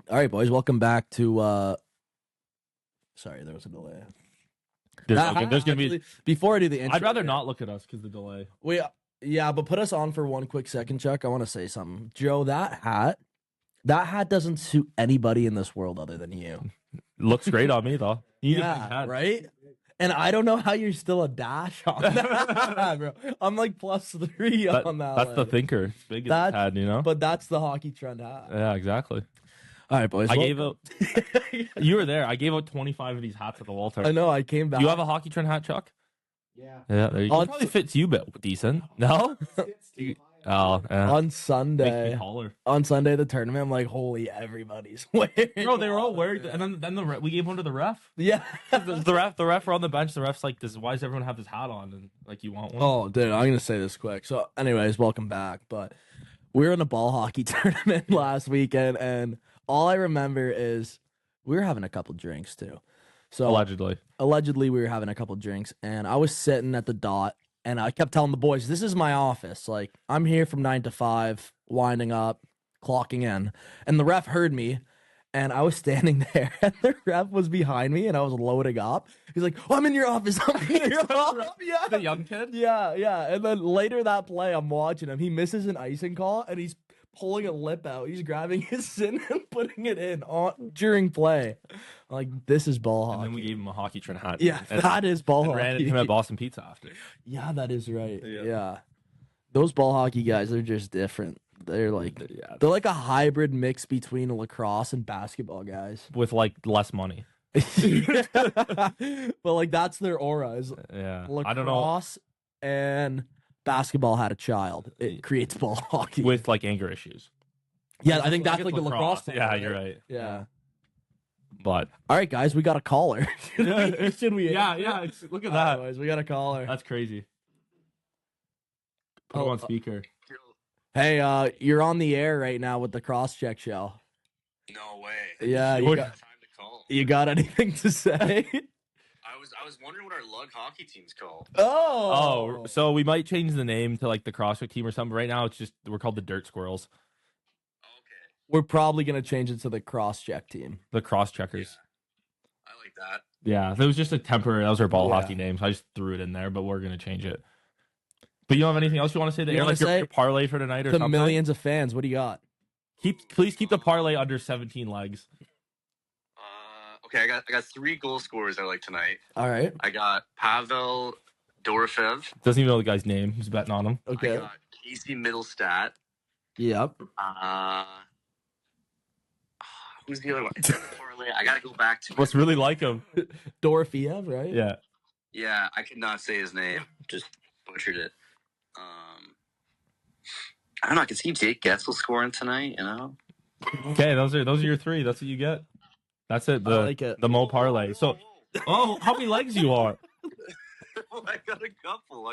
All right, boys, welcome back to sorry, there was a delay. There's gonna be. Before I do the intro, I'd rather not look at us because the delay. Yeah, but put us on for one quick second, Chuck. I want to say something. Joe, that hat doesn't suit anybody in this world other than you. Looks great on me though. Yeah, right? And I don't know how you're still a dash on that, bro. I'm like +3 on that. That's the thinker. Big as hat, you know? But that's the hockey trend hat. Yeah, exactly. All right, boys. I gave out. You were there. I gave out 25 of these hats at the Walter. I know. I came back. Do you have a hockey trend hat, Chuck? Yeah. Yeah. There you go. It probably fits you, but decent. No. Oh, yeah. On Sunday. Makes me holler. On Sunday, the tournament, I'm like, holy, everybody's wearing. Bro, they were all wearing, and then we gave one to the ref. Yeah. the ref were on the bench. The ref's like, "This, why does everyone have this hat on?" And like, you want one? Oh, dude, I'm gonna say this quick. So, anyways, welcome back. But we were in a ball hockey tournament last weekend, and all I remember is we were having a couple drinks too. So allegedly, we were having a couple drinks, and I was sitting at the dot. And I kept telling the boys, this is my office. Like, I'm here from 9 to 5, winding up, clocking in. And the ref heard me, and I was standing there, and the ref was behind me, and I was loading up. He's like, I'm in your office. I'm in your office. Yeah. The young kid? Yeah. And then later that play, I'm watching him. He misses an icing call, and he's pulling a lip out. He's grabbing his sin and putting it in during play. Like, this is ball hockey. And then we gave him a hockey trend hat. Yeah, that is ball hockey. Ran into him at Boston Pizza after. Yeah, that is right. Yeah. Those ball hockey guys, they're just different. They're like they're like a hybrid mix between lacrosse and basketball guys. With like less money. But like that's their aura is lacrosse I don't know. And basketball had a child. It creates ball hockey. With like anger issues. Yeah, I think that's like the lacrosse thing. Yeah, right? you're right. Yeah. But all right, guys, we got a caller. Should we? Yeah. Look at that. Anyways, we got a caller. That's crazy. Put him on speaker. Hey, you're on the air right now with the Crosscheckshow. No way. Yeah, you got time to call. You got anything to say? I was wondering what our lug hockey team's called. Oh, so we might change the name to like the CrossFit team or something. Right now, it's just we're called the Dirt Squirrels. Okay. We're probably gonna change it to the Crosscheck team. The Cross Checkers. Yeah. I like that. Yeah, that was just a temporary. That was our ball hockey name, so I just threw it in there. But we're gonna change it. But you don't have anything else you want to say? Your parlay for tonight or something? To millions of fans, what do you got? Please keep the parlay under 17 legs. Okay, I got 3 goal scorers I like tonight. All right. I got Pavel Dorofev. Doesn't even know the guy's name. He's betting on him. Okay. I got Casey Middlestat. Yep. Who's the other one? Parlay. I gotta go back to. What's really like him? Dorofeev, right? Yeah. Yeah, I could not say his name. Just butchered it. I don't know. I can see Jake Getzel scoring tonight. You know. Okay, those are your 3. That's what you get. That's it. I like it. The Mo parlay. So, how many legs you are? I got a couple.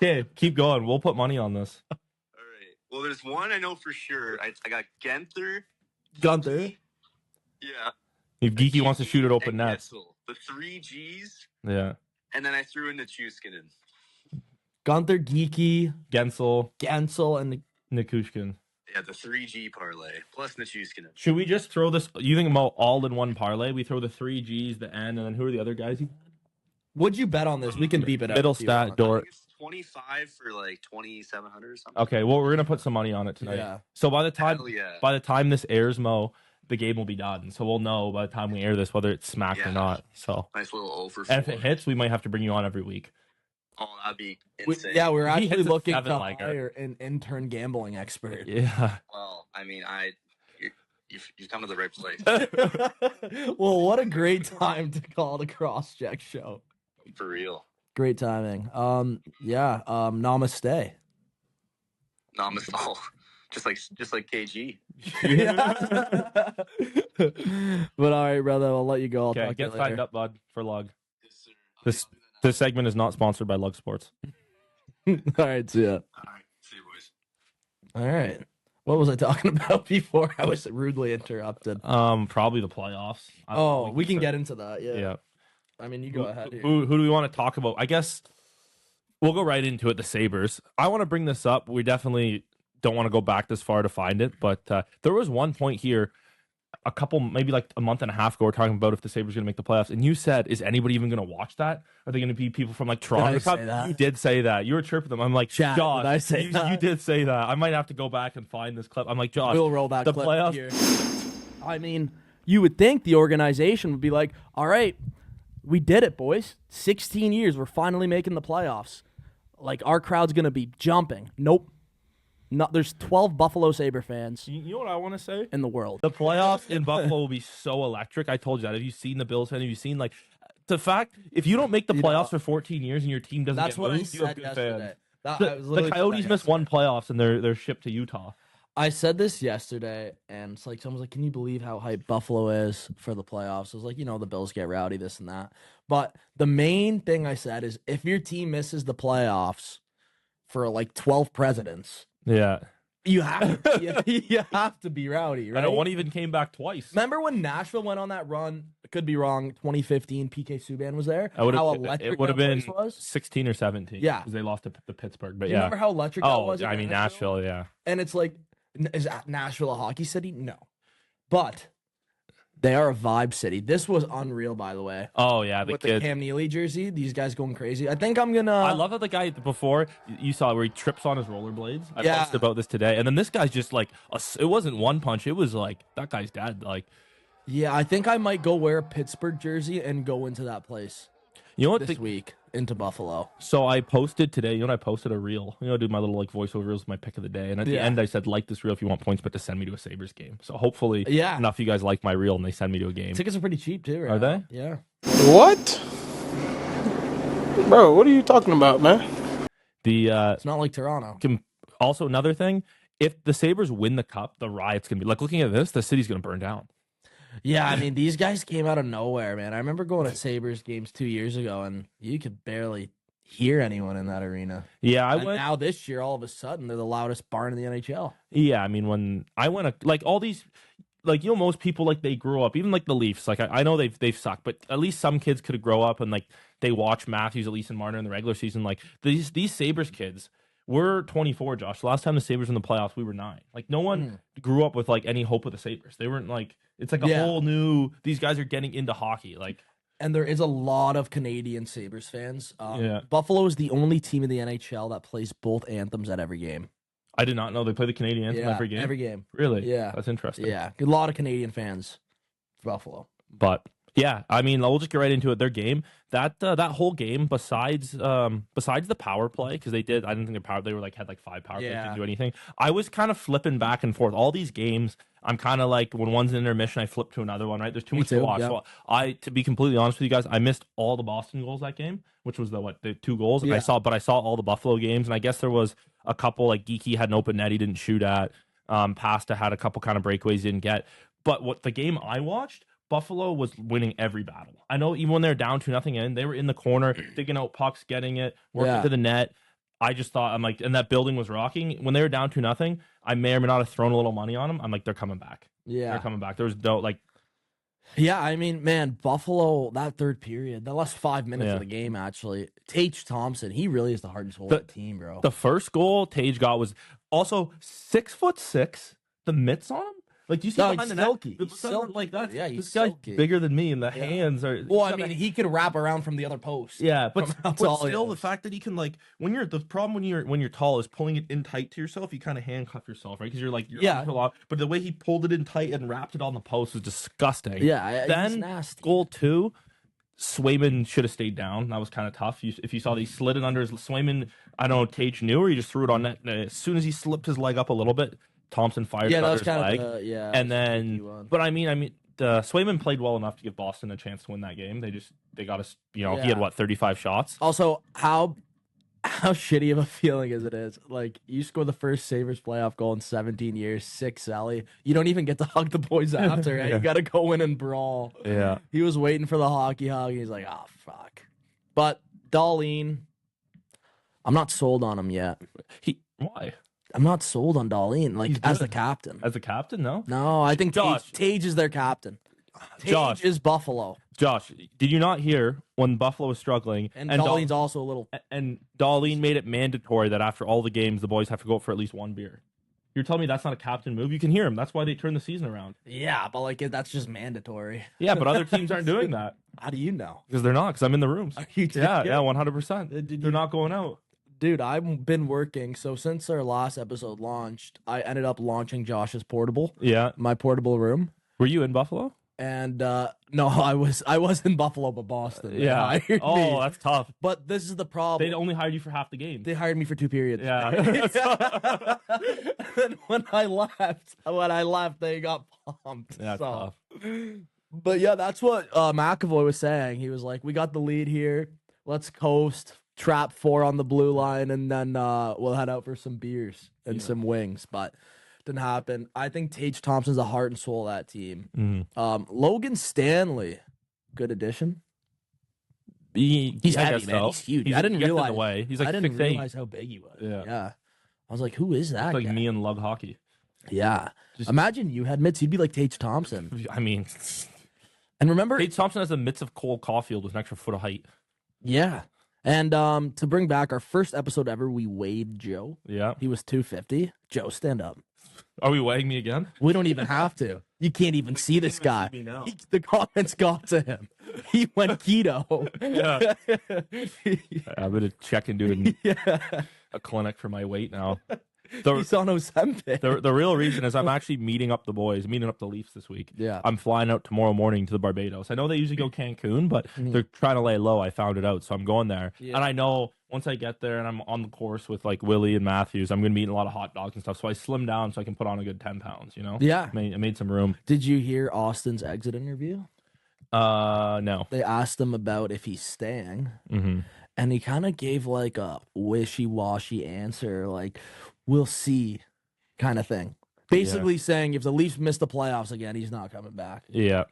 Okay, keep going. We'll put money on this. All right. Well, there's one I know for sure. I got Gunther. Yeah. If Geeky wants to shoot it open net. The 3 Gs. Yeah. And then I threw in the Chuskinen. Gunther, Geeky, Gensel, and Nikushkin. Yeah, the 3G parlay plus Nichuskinen. Should we just throw this? You think about all in one parlay? We throw the 3 Gs, the N, and then who are the other guys? What'd you bet on this? We can beep it out. Middle stat, Dort. It's 25 for like 2,700 or something. Okay, well we're gonna put some money on it tonight. Yeah. So by the time this airs, Mo, the game will be done. So we'll know by the time we air this whether it's smacked or not. So nice little over. And if it hits, we might have to bring you on every week. Oh, that'd be insane. We're actually looking to like hire an intern gambling expert. Yeah. Well, I mean, you've come to the right place. Well, what a great time to call the Crosscheck show. For real. Great timing. Namaste. Namaste. Oh, just like KG. Yeah. But all right, brother, I'll let you go. Okay, get signed up, bud, for Lug. Yes, This segment is not sponsored by Lug Sports. All right, see ya. All right, see you, boys. All right. What was I talking about before I was rudely interrupted? Probably the playoffs. We can get into that. Yeah. I mean, you go ahead. Who do we want to talk about? I guess we'll go right into it. The Sabres. I want to bring this up. We definitely don't want to go back this far to find it, but there was one point here a couple, maybe like a month and a half ago, we're talking about if the Sabres are going to make the playoffs, and you said, "Is anybody even going to watch that? Are they going to be people from like Toronto?" Did I say that? You did say that. You were chirping them. I'm like, Chat, Josh, did I say that? You did say that. I might have to go back and find this clip. I'm like, Josh, we'll roll that the clip playoffs. here. I mean, you would think the organization would be like, all right, we did it, boys. 16 years, we're finally making the playoffs. Like, our crowd's going to be jumping. Nope. No, there's 12 Buffalo Sabre fans You know what I want to say? in the world. The playoffs in Buffalo will be so electric. I told you that. Have you seen the Bills fan? Have you seen like the fact if you don't make the playoffs for 14 years and your team doesn't That's get what moved, I you have said good yesterday. fans. The Coyotes missed one playoffs and they're shipped to Utah. I said this yesterday, and it's like someone's like, "Can you believe how hyped Buffalo is for the playoffs?" I was like, the Bills get rowdy, this and that. But the main thing I said is, if your team misses the playoffs for like 12 presidents, Yeah. you have you have to be rowdy, right? And one even came back twice. Remember when Nashville went on that run? I could be wrong. 2015, PK Subban was there. How electric it would have been place was? 16 or 17. Yeah. Because they lost to the Pittsburgh. But Do you yeah. remember how electric that was? I mean, Nashville, yeah. And it's like, is Nashville a hockey city? No. But they are a vibe city. This was unreal, by the way. Oh, yeah. With kids. the Cam Neely jersey, these guys going crazy. I think I'm going to... I love that the guy before, you saw where he trips on his rollerblades. I Yeah. posted about this today. And then this guy's just like, it wasn't one punch. It was like, that guy's dead. Like, yeah, I think I might go wear a Pittsburgh jersey and go into that place you know what? this week, into Buffalo. So I posted today, I posted a reel. Do my little like voiceover reels, my pick of the day. And at the end, I said, like this reel if you want points, but to send me to a Sabres game. So hopefully enough of you guys like my reel and they send me to a game. Tickets are pretty cheap, too, right Are now. they? Yeah. What? Bro, what are you talking about, man? It's not like Toronto. Also, another thing, if the Sabres win the cup, the riot's going to be like, looking at this, the city's going to burn down. Yeah, I mean, these guys came out of nowhere, man. I remember going to Sabres games 2 years ago, and you could barely hear anyone in that arena. Yeah, Now this year, all of a sudden, they're the loudest barn in the NHL. Yeah, I mean, when I went, like all these, like most people like they grew up, even like the Leafs. Like I know they've sucked, but at least some kids could grow up and like they watch Matthews, Elise, and Marner in the regular season. Like these Sabres kids. We're 24, Josh. The last time the Sabres were in the playoffs, we were 9. Like, no one grew up with, like, any hope of the Sabres. They weren't, like... It's, like, a whole new... These guys are getting into hockey, like... And there is a lot of Canadian Sabres fans. Buffalo is the only team in the NHL that plays both anthems at every game. I did not know they play the Canadian anthem every game. Every game. Really? Yeah. That's interesting. Yeah. A lot of Canadian fans for Buffalo. But... Yeah, I mean, we'll just get right into it. Their game, that whole game, besides the power play, because I didn't think they were had 5 power plays, didn't do anything. I was kind of flipping back and forth. All these games, I'm kind of like, when one's in intermission, I flip to another one, right? There's too much to watch. Yeah. So to be completely honest with you guys, I missed all the Boston goals that game, which was the 2 goals. Yeah. I saw all the Buffalo games, and I guess there was a couple, like Geeky had an open net he didn't shoot at. Pasta had a couple kind of breakaways he didn't get. But what the game I watched, Buffalo was winning every battle. I know even when they're down 2-0 in, they were in the corner, digging out pucks, getting it, working to the net. I just thought, I'm like, and that building was rocking. When they were down 2-0, I may or may not have thrown a little money on them. I'm like, they're coming back. Yeah. They're coming back. There was no, Yeah, I mean, man, Buffalo, that third period, the last 5 minutes of the game, actually, Tage Thompson, he really is the heart and soul of the team, bro. The first goal Tage got was also 6'6", the mitts on him. Like, do you see behind the net? Like that. Yeah, he's this guy's silky. bigger than me, and the hands are. Well, I mean, he could wrap around from the other post. Yeah, but still, the the fact that he can the problem when you're tall is pulling it in tight to yourself. You kind of handcuff yourself, right? Because you're up a lot. But the way he pulled it in tight and wrapped it on the post was disgusting. Yeah, then he's nasty. Goal 2. Swayman should have stayed down. That was kind of tough. If you saw that he slid it under his Swayman, I don't know, Tage knew, or he just threw it on net. As soon as he slipped his leg up a little bit, Thompson fired under his leg. And then, but I mean, Swayman played well enough to give Boston a chance to win that game. They got us, he had 35 shots. Also, how shitty of a feeling is. Like, you score the first Sabres playoff goal in 17 years, 6 Sally. You don't even get to hug the boys after, right? You got to go in and brawl. Yeah. He was waiting for the hockey hug. He's like, oh, fuck. But Darlene, I'm not sold on him yet. Why? I'm not sold on Darlene, as the captain. As the captain, no? No, I think Josh. Tage is their captain. Josh Tage is Buffalo. Josh, did you not hear when Buffalo was struggling? And Darlene's also a little... And Darlene made it mandatory that after all the games, the boys have to go out for at least 1 beer. You're telling me that's not a captain move? You can hear him. That's why they turned the season around. Yeah, but like that's just mandatory. Yeah, but other teams aren't doing that. How do you know? Because they're not. Because I'm in the rooms. Yeah, 100%. They're not going out. Dude, I've been working. So since our last episode launched, I ended up launching Josh's portable. Yeah. My portable room. Were you in Buffalo? And no, I was in Buffalo, but Boston. They hired me. That's tough. But this is the problem. They only hired you for half the game. They hired me for 2 periods. Yeah. And when I left, they got pumped. Yeah, that's tough. But yeah, that's what McAvoy was saying. He was like, "We got the lead here. Let's coast, trap 4 on the blue line, and then we'll head out for some beers and some wings." But didn't happen. I think Tage Thompson's the heart and soul of that team. Logan Stanley, good addition. He's heavy, man. He's huge. I didn't realize. He's like I didn't 6'8". realize how big he was. Yeah. I was like, who is that? It's like guy? me and love hockey. Yeah. Imagine you had mitts. You'd be like Tage Thompson. I mean, and remember, Tage Thompson has the mitts of Cole Caulfield with an extra foot of height. Yeah. And to bring back our first episode ever, we weighed Joe. Yeah. He was 250. Joe, stand up. Are we weighing me again? We don't even have to. You can't even see this guy. The comments got to him. He went keto. Yeah. I'm going to check and do a clinic for my weight now. He's on Ozempic. The real reason is I'm actually meeting up the Leafs this week. Yeah. I'm flying out tomorrow morning to the Barbados. I know they usually go Cancun, but they're trying to lay low. I found it out, so I'm going there. Yeah. And I know once I get there and I'm on the course with like Willie and Matthews, I'm going to be eating a lot of hot dogs and stuff. So I slimmed down so I can put on a good 10 pounds, you know? Yeah. I made some room. Did you hear Austin's exit interview? No. They asked him about if he's staying. Mm-hmm. And he kind of gave like a wishy-washy answer, like, we'll see kind of thing. Basically saying if the Leafs miss the playoffs again, he's not coming back. Yeah,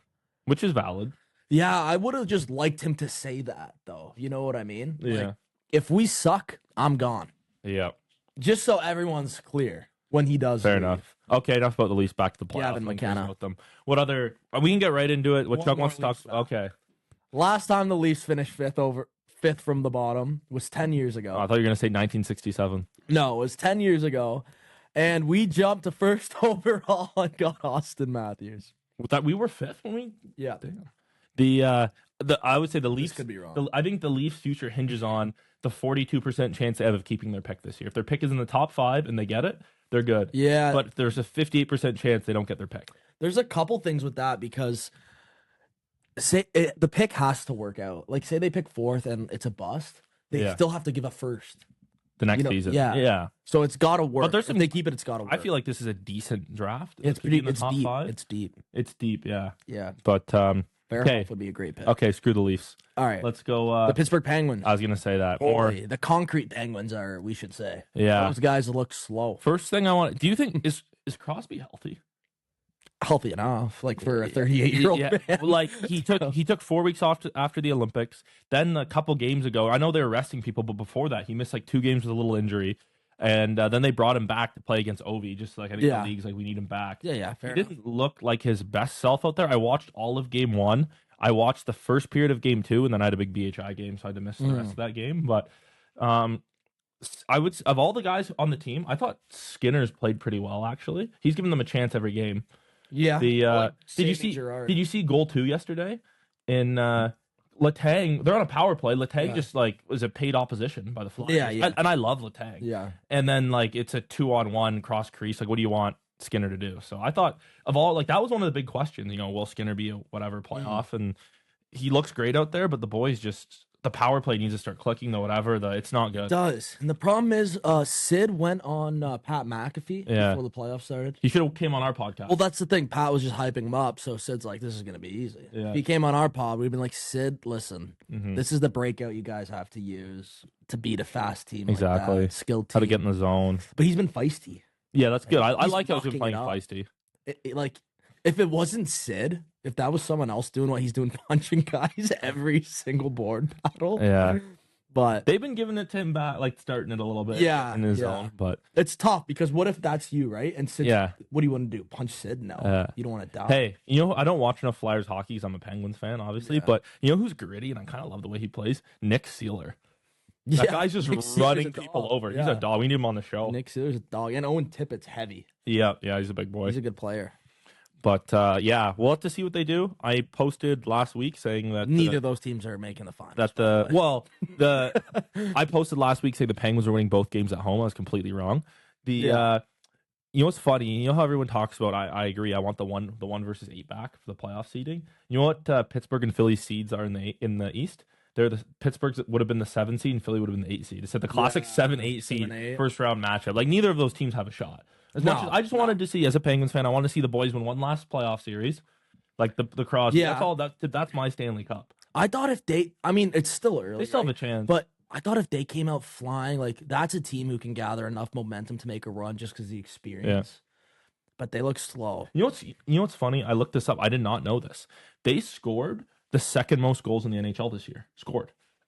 which is valid. Yeah, I would have just liked him to say that, though. You know what I mean? Yeah. Like, if we suck, I'm gone. Yeah. Just so everyone's clear when he does. Fair leave. enough. Okay, enough about the Leafs. Back to the playoffs. Gavin McKenna. About them. What other? We can get right into it. What One Chuck more wants to talk. Leafs Okay. Last time the Leafs finished fifth from the bottom was 10 years ago. Oh, I thought you were gonna say 1967. No, it was 10 years ago. And we jumped to first overall and got Austin Matthews. That we were 5th when we. Yeah. Damn. I would say the Leafs could be wrong. I think the Leafs' future hinges on the 42% chance they have of keeping their pick this year. If their pick is in the top 5 and they get it, they're good. Yeah. But there's a 58% chance they don't get their pick. There's a couple things with that because the pick has to work out. Like, say they pick 4th and it's a bust, they still have to give a first. The next season. Yeah. So it's got to work. But there's if they keep it, it's got to work. I feel like this is a decent draft. It's pretty. it's top deep. 5. It's deep. It's deep, yeah. Yeah. But Fairhoff would be a great pick. Okay, screw the Leafs. All right. Let's go. The Pittsburgh Penguins. I was gonna say that. Boy, the concrete Penguins are, we should say. Yeah. Those guys look slow. First thing I want. Do you think is Crosby healthy? Healthy enough, like for a 38-year-old man. Like he took 4 weeks off after the Olympics. Then a couple games ago, I know they were resting people, but before that, he missed like 2 games with a little injury, and then they brought him back to play against Ovi. Just like I think the league's like, we need him back. Yeah, fair He didn't look like his best self out there. I watched all of game 1. I watched the first period of game 2, and then I had a big BHI game, so I had to miss the rest of that game. But I would, of all the guys on the team, I thought Skinner's played pretty well. Actually, he's given them a chance every game. Yeah. Did you see goal 2 yesterday? In Letang, they're on a power play. Letang just like was a paid opposition by the Flyers. Yeah. And I love Letang. Yeah. And then like it's a 2-on-1 cross crease. Like, what do you want Skinner to do? So I thought of all, like, that was one of the big questions. You know, will Skinner be a whatever playoff? And he looks great out there, but the boys just. The power play needs to start clicking, though. Whatever, it's not good. It does. And the problem is, Sid went on Pat McAfee before the playoffs started. He should have came on our podcast. Well, that's the thing. Pat was just hyping him up, so Sid's like, "This is gonna be easy." Yeah. If he came on our pod, we'd been like, "Sid, listen, this is the breakout you guys have to use to beat a fast team, exactly, like that, skilled team. How to get in the zone." But he's been feisty. Yeah, that's good. I He's like how he's been fucking playing it up. feisty. Like, if it wasn't Sid, if that was someone else doing what he's doing, punching guys every single board battle, Yeah. But they've been giving it to him back, like starting it a little bit in his zone. But it's tough because what if that's you, right? And Sid, what do you want to do? Punch Sid? No, you don't want to die. Hey, you know, I don't watch enough Flyers hockey because I'm a Penguins fan, obviously. But you know who's gritty and I kind of love the way he plays? Nick Seeler. That guy's just Nick Seeler's running a people dog. over. He's Yeah. a dog. We need him on the show. Nick Seeler's a dog, and Owen Tippett's heavy. Yeah, he's a big boy. He's a good player. But yeah, we'll have to see what they do. I posted last week saying that Neither of those teams are making the finals. I posted last week saying the Penguins were winning both games at home. I was completely wrong. You know what's funny? You know how everyone talks about? I agree. I want the 1 versus 8 back for the playoff seeding. You know what Pittsburgh and Philly's seeds are in the East? Pittsburgh's would have been the 7 seed and Philly would have been the 8 seed. It's at the classic 7-8 seed 7-8. first round matchup. Like neither of those teams have a shot. Much as I just wanted to see, as a Penguins fan, I want to see the boys win one last playoff series, like the Crosby. Yeah. That's my Stanley Cup. I thought if it's still early. They still have right? a chance, But I thought if they came out flying, like that's a team who can gather enough momentum to make a run just because of the experience. But they look slow. You know what's funny? I looked this up. I did not know this. They scored the second most goals in the NHL this year.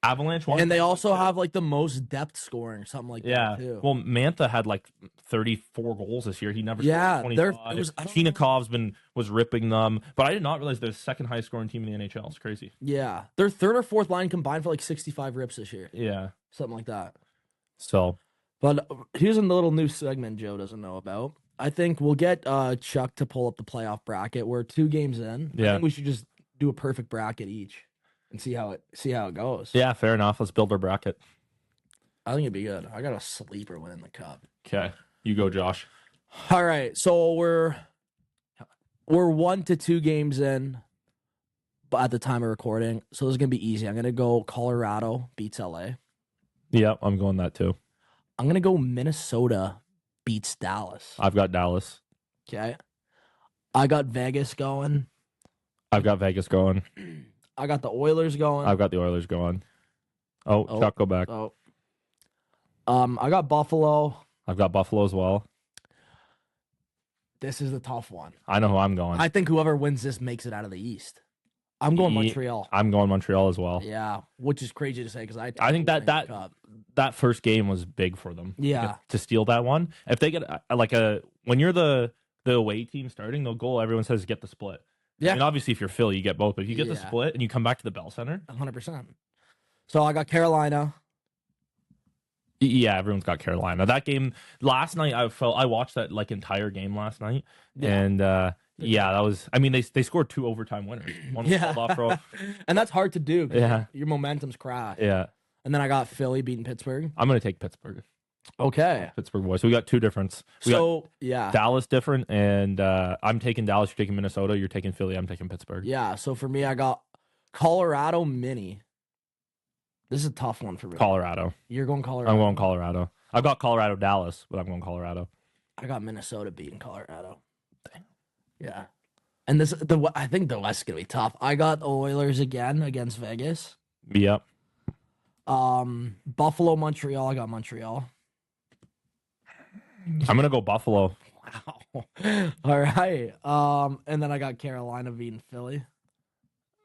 Avalanche won. And they also have like the most depth scoring or something like that too. Well, Mantha had like 34 goals this year. He never Yeah, scored they're- 25. it was- I don't Chinakov's was ripping them, but I did not realize they're the second highest scoring team in the NHL. It's crazy. Yeah. Their third or fourth line combined for like 65 rips this year. Yeah. Something like that. So But here's a little new segment Joe doesn't know about. I think we'll get Chuck to pull up the playoff bracket. We're 2 games in. I Yeah. think we should just do a perfect bracket each and see how it goes. yeah, fair enough. Let's build our bracket. I think it'd be good. I got a sleeper winning the cup. Okay, you go, Josh. All right, so we're 1 to 2 games in, but at the time of recording, so this is gonna be easy. I'm gonna go Colorado beats LA. Yeah, I'm going that too. I'm gonna go Minnesota beats Dallas. I've got Dallas. Okay, I got Vegas going. I've got Vegas going. I got the Oilers going. I've got the Oilers going. Oh, Chuck, go back. Oh, I got Buffalo. I've got Buffalo as well. This is the tough one. I know who I'm going. I think whoever wins this makes it out of the East. I'm going Montreal. I'm going Montreal as well. Yeah, which is crazy to say because I think them winning the cup. that first game was big for them. Yeah. To steal that one. If they get when you're the away team starting, the goal everyone says is get the split. Yeah. I mean, obviously, if you're Philly, you get both. But if you get the Yeah. split and you come back to the Bell Center, 100%. So I got Carolina. yeah, everyone's got Carolina. That game last night, I watched that like entire game last night, and that was. I mean, they scored 2 overtime winners. One was called off row. And that's hard to do. 'Cause Yeah. your momentum's crashed. Yeah, And then I got Philly beating Pittsburgh. I'm gonna take Pittsburgh. Okay. Pittsburgh boys. So we got 2 difference. We got yeah. Dallas different, and I'm taking Dallas. You're taking Minnesota. You're taking Philly. I'm taking Pittsburgh. Yeah. So for me, I got Colorado mini. This is a tough one for me. Colorado. You're going Colorado. I'm going Colorado. I've got Colorado, Dallas, but I'm going Colorado. I got Minnesota beating Colorado. Yeah. And I think the West is gonna be tough. I got the Oilers again against Vegas. Yep. Buffalo, Montreal. I got Montreal. I'm gonna go Buffalo. Wow. All right. And then I got Carolina beating Philly.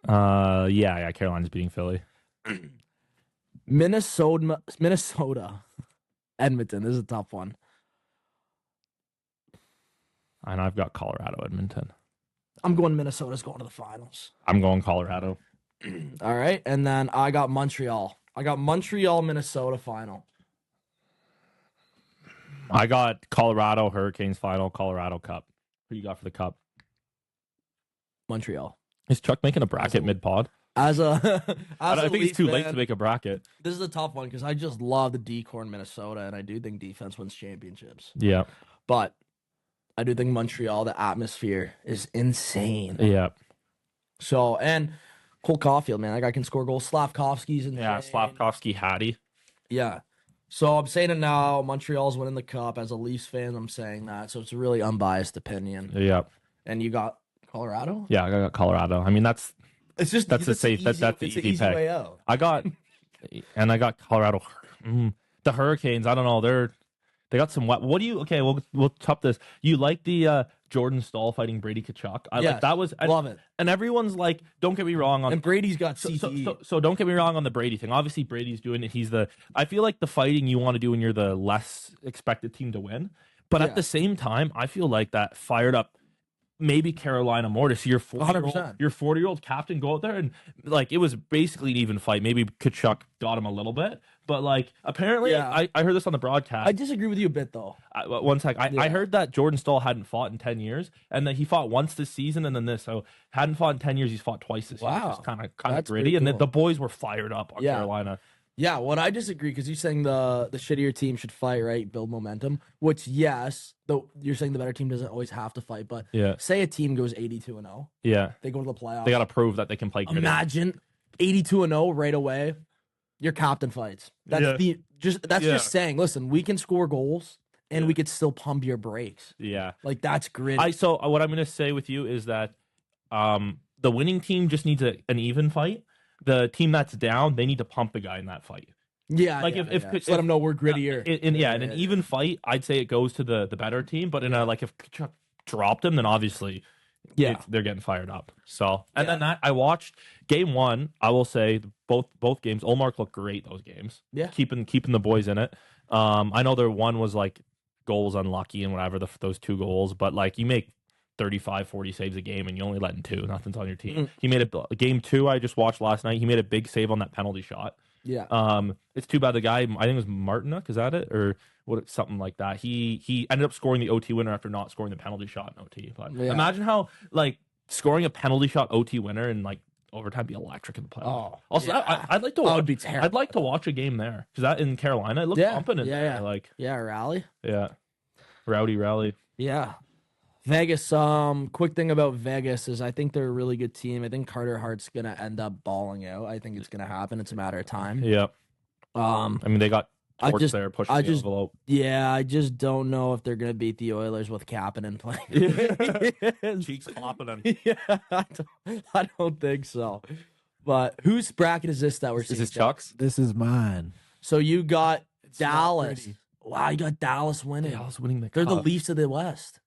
Yeah. Carolina's beating Philly. Minnesota, Edmonton. This is a tough one. And I've got Colorado, Edmonton. I'm going Minnesota's going to the finals. I'm going Colorado. All right. And then I got Montreal. I got Montreal, Minnesota final. I got Colorado Hurricanes final, Colorado Cup. Who you got for the Cup? Montreal. Is Chuck making a bracket mid-pod? I think it's too late to make a bracket. This is a tough one because I just love the decor in Minnesota, and I do think defense wins championships. Yeah. But I do think Montreal, the atmosphere is insane. Yeah. So, and Cole Caulfield, man, that guy can score goals. Slavkovsky's in Yeah, Slavkovsky, Hattie. Yeah. So I'm saying it now. Montreal's winning the cup. As a Leafs fan, I'm saying that. So it's a really unbiased opinion. Yeah. And you got Colorado? Yeah, I got Colorado. I mean, that's It's just the safe. That's the it's easy an easy pick. way out. I got Colorado. The Hurricanes. I don't know. They got some. What do you? Okay, we'll top this. You like the Jordan Stahl fighting Brady Tkachuk? Yes, that was love it. And everyone's like, don't get me wrong on. And Brady's got CTE. So don't get me wrong on the Brady thing. Obviously, Brady's doing it. I feel like the fighting you want to do when you're the less expected team to win. But at the same time, I feel like that fired up maybe Carolina more to see your 40-year-old captain go out there and like it was basically an even fight. Maybe Kachuk got him a little bit, But like apparently, Yeah. I heard this on the broadcast. I disagree with you a bit though. One sec. I Yeah. heard that Jordan Staal hadn't fought in 10 years, and that he fought once this season, and then this. So hadn't fought in 10 years. He's fought twice this year. Wow. Just kind of That's gritty, pretty and cool. the boys were fired up on Yeah. Carolina. Yeah, well, I disagree because you're saying the shittier team should fight, right? Build momentum. Which yes, though you're saying the better team doesn't always have to fight, but Yeah, say a team goes 82-0, yeah. they go to the playoffs. They got to prove that they can play gritty. Imagine 82-0 right away. Your captain fights. That's Yeah. that's just saying. Listen, we can score goals and we could still pump your brakes. Yeah. Like that's gritty. So what I'm gonna say with you is that the winning team just needs an even fight. The team that's down, they need to pump the guy in that fight. Yeah, Like yeah, if just let them know we're grittier. in an even fight, I'd say it goes to the better team. But in a like if Kachuk dropped him, then obviously they're getting fired up. So and then that I watched game one. I will say both games. Olmark looked great those games. Yeah. keeping the boys in it. I know their one was like goal was unlucky and whatever those 2 goals, but like you make 35, 40 saves a game and you only let in 2. Nothing's on your team. He made a game 2 I just watched last night. He made a big save on that penalty shot. Yeah. It's too bad the guy, I think it was Martinuk, is that it? Or what something like that. He ended up scoring the OT winner after not scoring the penalty shot in OT. But imagine how like scoring a penalty shot OT winner and like overtime be electric in the playoffs. Oh, also, I'd like to that watch, would be terrible. I'd like to watch a game there because that in Carolina it looked pumping in there. Like rally. Rowdy rally. Yeah. Vegas, quick thing about Vegas is I think they're a really good team. I think Carter Hart's gonna end up balling out. I think it's gonna happen. It's a matter of time. Yeah. I mean they got I Torts there pushing the envelope. Yeah, I just don't know if they're gonna beat the Oilers with Kapanen playing. Cheeks flopping on. Yeah, I don't think so. But whose bracket is this that we're seeing? Is this Chuck's? This is mine. So you got It's not Dallas. pretty. Wow, you got Dallas winning. Dallas winning the They're the cup. Leafs of the West.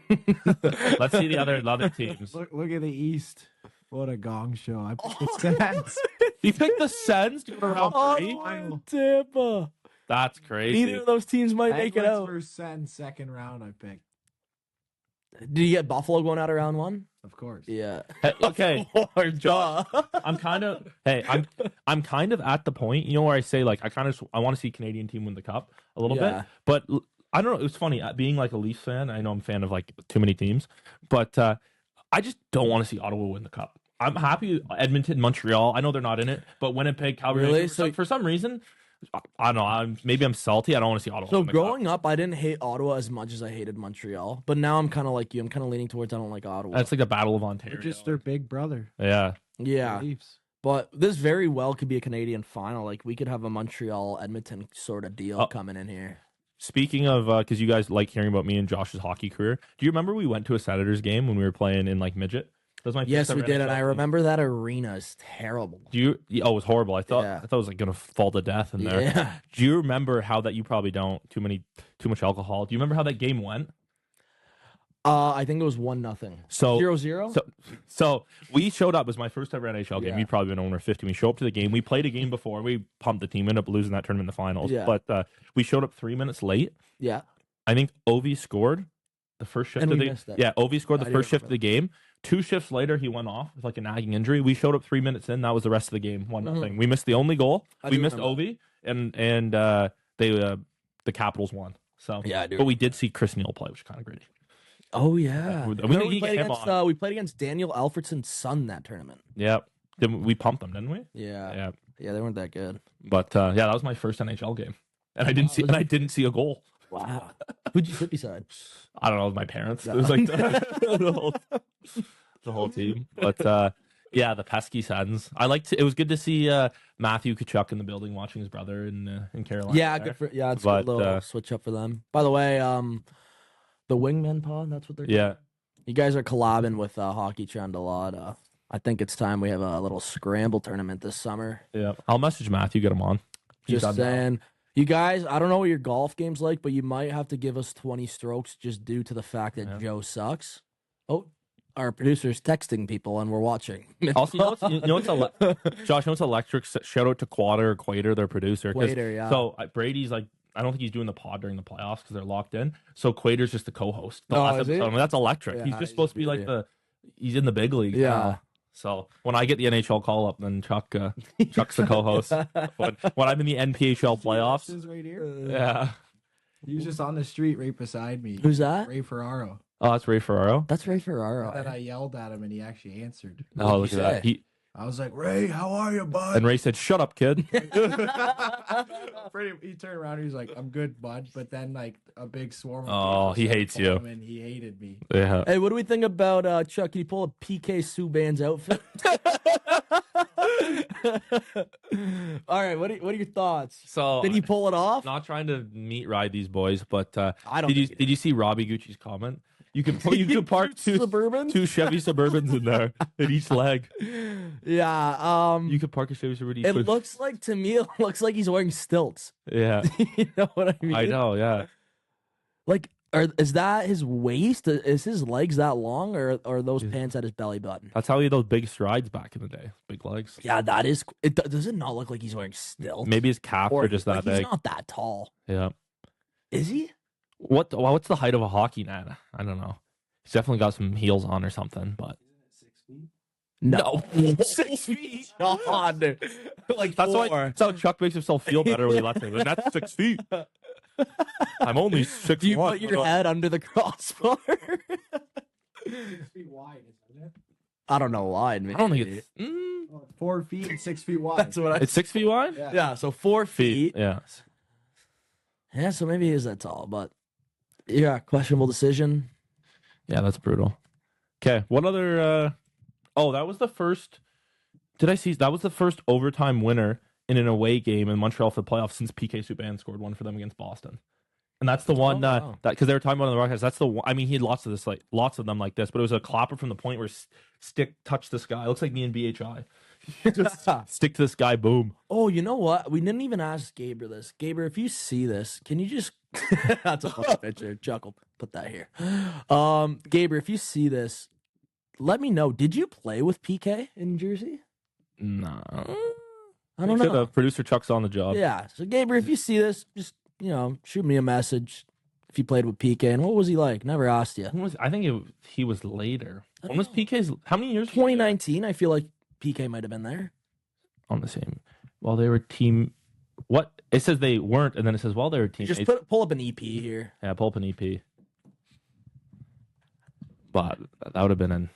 Let's see the other teams. Look at the East. What a gong show. I picked the Sens. You picked the Sens to go to round 3? Oh, Tampa. That's crazy. Neither of those teams might make it Penguins out. versus Sens, second round, I picked. Did you get Buffalo going out of round 1? Of course. Yeah. Hey, okay, Or duh. I'm kind of I'm kind of at the point, you know, where I say like I want to see Canadian team win the cup a little Yeah. bit, but I don't know. It was funny being like a Leafs fan. I know I'm a fan of like too many teams, but I just don't want to see Ottawa win the cup. I'm happy Edmonton, Montreal. I know they're not in it, but Winnipeg, Calgary. Really? For some reason, I don't know. Maybe I'm salty. I don't want to see Ottawa. So win the cup. growing up, I didn't hate Ottawa as much as I hated Montreal. But now I'm kind of like you. I'm kind of leaning towards I don't like Ottawa. That's like the Battle of Ontario. They're just their big brother. Yeah. yeah. The Leafs. But this very well could be a Canadian final. Like we could have a Montreal Edmonton sort of deal coming in here. Speaking of, because you guys like hearing about me and Josh's hockey career, do you remember we went to a Senators game when we were playing in like midget? That was my Yes, first we ever did, and NHL I game. remember that arena is terrible. Do you? Oh, it was horrible. I thought Yeah. it was like gonna fall to death in there. Yeah. Do you remember how that? You probably don't. Too much alcohol. Do you remember how that game went? I think it was 1-0. So 0-0? So we showed up. It was my first ever NHL game. Yeah. You'd probably been over 50. We show up to the game. We played a game before. We pumped the team. Ended up losing that tournament in the finals. Yeah. But we showed up 3 minutes late. Yeah. I think Ovi scored the first shift And of we the missed it. yeah. Ovi scored the I first do shift of the game. 2 shifts later, he went off with like a nagging injury. We showed up 3 minutes in. That was the rest of the game. 1-0. We missed the only goal. I We do missed remember Ovi, and they the Capitals won. So Yeah, I do. But we did see Chris Neal play, which is kind of gritty. Oh yeah. We Remember need we to played get him against we played against Daniel Alfredson's son that tournament. Yeah. We pumped them, didn't we? Yeah. Yeah. They weren't that good. But yeah, that was my first NHL game, and I didn't see a goal. Wow. Who'd you sit beside? I don't know, my parents. Yeah. It was like the whole team. But yeah, the pesky Sens. It was good to see Matthew Tkachuk in the building watching his brother in Carolina. Yeah, there. good for it's a But, good little switch up for them. By the way, the Wingman pod, that's what they're Yeah. called. You guys are collabing with Hockey Trend a lot. I think it's time we have a little scramble tournament this summer. Yeah. I'll message Matthew, get him on. He's Just done now. saying. You guys, I don't know what your golf game's like, but you might have to give us 20 strokes just due to the fact that Yeah. Joe sucks. Oh, our producer's texting people and we're watching. Also, you know what's Josh, you know what's electric? Shout out to Quater, their producer. 'cause- Quater, yeah. So Brady's like, I don't think he's doing the pod during the playoffs because they're locked in. So Quater's just the co-host. The Oh, last is he? episode. I mean, that's electric. Yeah, he's just he's supposed to be like good, he's in the big league. Yeah. So when I get the NHL call up, then Chuck's the co-host. When I'm in the NPHL playoffs, This is right here. yeah. He was just on the street right beside me. Who's that? Ray Ferraro. Oh, that's Ray Ferraro. That's Ray Ferraro. And I yelled at him, and he actually answered. Oh, look at that. I was like, Ray, how are you, bud? And Ray said, "Shut up, kid." He turned around. He was like, "I'm good, bud." But then, like, a big swarm. Of he people hates started you. following him, and he hated me. Yeah. Hey, what do we think about Chuck? Can you pull a PK Subban's outfit? All right, what are your thoughts? So Did he pull it off? Not trying to meat ride these boys, but I don't. did you see Robbie Gucci's comment? You could park two Chevy Suburbans in there in each leg. Yeah. You could park a Chevy Suburban. It looks like to me. It looks like he's wearing stilts. Yeah, You know what I mean? I know. Yeah, Like, is that his waist? Is his legs that long, or are those pants at his belly button? that's how he had those big strides back in the day. Big legs. Yeah, that is. Does it not look like he's wearing stilts? Maybe his calves are just that like, big. He's not that tall. Yeah. Is he? What's the height of a hockey net? I don't know. He's definitely got some heels on or something, but No, 6 feet. God, dude. Like That's four. that's how Chuck makes himself feel better when he lets him. And that's 6 feet. I'm only 6 Do you one. put your head under the crossbar? 6 feet wide, isn't it? I don't know why. I don't think it's 4 feet and 6 feet wide. That's what I. it's 6 feet wide. Yeah. So 4 feet. Yeah. Yeah, so maybe he is that tall, but yeah, questionable decision. Yeah, that's brutal. Okay, what other? Oh, that was the first. Did I see? That was the first overtime winner in an away game in Montreal for the playoffs since PK Subban scored one for them against Boston. And that's the one wow. that because they were talking about on the broadcast. That's the one. I mean, he had lots of them like this, but it was a clapper from the point where stick touched this guy. It looks like me and BHI. Just stick to this guy, boom. Oh, you know what? We didn't even ask Gabriel this. Gabriel, if you see this, can you just that's a funny picture. Chuckle. Put that here. Gabriel, if you see this, let me know. Did you play with PK in Jersey? No, I don't know. Producer Chuck's on the job. Yeah. So Gabriel, if you see this, just shoot me a message if you played with PK. And what was he like? Never asked you. I think he was later. When was PK's? How many years? 2019. I feel like PK might have been there. On the same. Well, they were team. What it says they weren't, and then it says they were teammates. Just pull up an EP here. Yeah, pull up an EP. But that would have been an.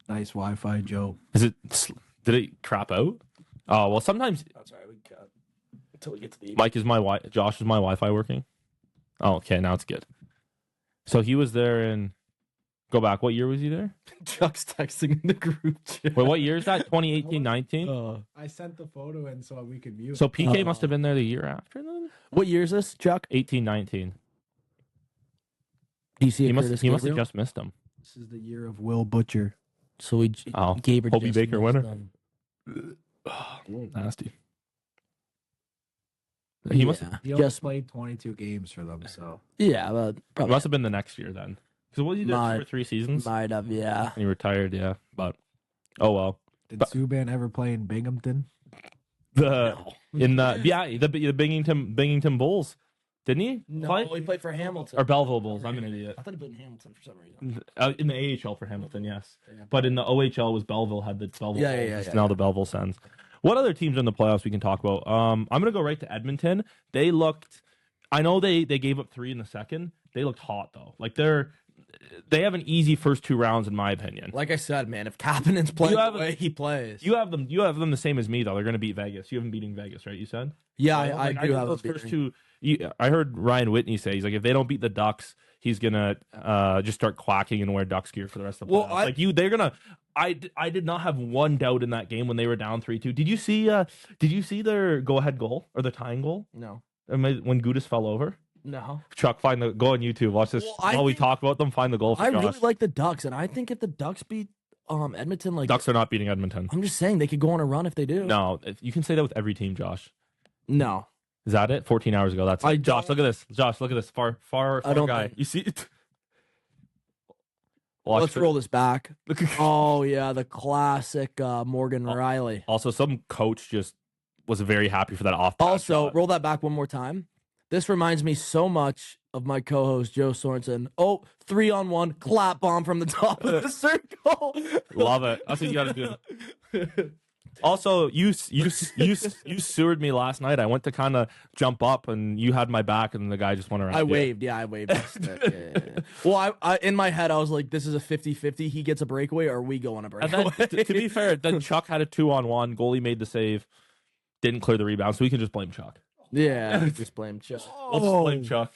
Nice Wi-Fi, Joe. Did it crap out? Oh well, sometimes. That's all right. We got until we get to the EP. Mike is Josh is my Wi-Fi working? Oh, okay, now it's good. So he was there in. Go back. What year was he there? Chuck's texting in the group chat. Wait, what year is that? 2018, 19? I sent the photo in so we could view it. So PK must have been there the year after then? What year is this, Chuck? 18, 19. Do you see He must have just missed him. This is the year of Will Butcher. So we Gabriel Hobie just Baker missed winner. them. Nasty. He must He only played 22 games for them, so. Yeah, but it probably must have been the next year then. Because what did he do for 3 seasons? might have. Yeah. And he retired, yeah. But oh well. Did Subban ever play in Binghamton? The Binghamton Bulls, didn't he? play? he played for Hamilton. Or Belleville Bulls. I'm an idiot. I thought he played in Hamilton for some reason. In the AHL for Hamilton, yes. But in the OHL was Belleville had the Belleville. Bulls. It's now the Belleville Sens. What other teams in the playoffs we can talk about? I'm gonna go right to Edmonton. They looked. I know they gave up 3 in the second. They looked hot though. Like they have an easy first 2 rounds in my opinion. Like I said, man, if Kapanen's playing the way he plays, You have them the same as me though. They're gonna beat Vegas. You haven't beating Vegas, right? You said. Yeah, I do have those first 2. I heard Ryan Whitney say he's like if they don't beat the Ducks, he's gonna just start quacking and wear Ducks gear for the rest of the playoffs. They're gonna. I did not have one doubt in that game when they were down 3-2. Did you see their go ahead goal or the tying goal? No. When Gudis fell over. No. Chuck, go on YouTube. Watch this while we talk about them. Find the goal for I Josh. really like the Ducks, and I think if the Ducks beat Edmonton, like Ducks are not beating Edmonton. I'm just saying they could go on a run if they do. No, you can say that with every team, Josh. No. Is that it? 14 hours ago. That's it. Josh, look at this. Josh, look at this. Far guy. You see it? Let's roll this back. Oh yeah, the classic Morgan Riley. Also, some coach just was very happy for that off. Also, roll that back one more time. This reminds me so much of my co-host Joe Sorensen. Oh, 3-on-1 clap bomb from the top of the circle. Love it. That's what you got to do. Also, you sewered me last night. I went to kind of jump up, and you had my back, and the guy just went around. I waved. Yeah, I waved. Yeah. Well, I in my head, I was like, this is a 50-50. He gets a breakaway, or we go on a breakaway. And then, to be fair, then Chuck had a 2-on-1. Goalie made the save. Didn't clear the rebound, so we can just blame Chuck. Yeah, just blame Chuck. Let's just blame Chuck.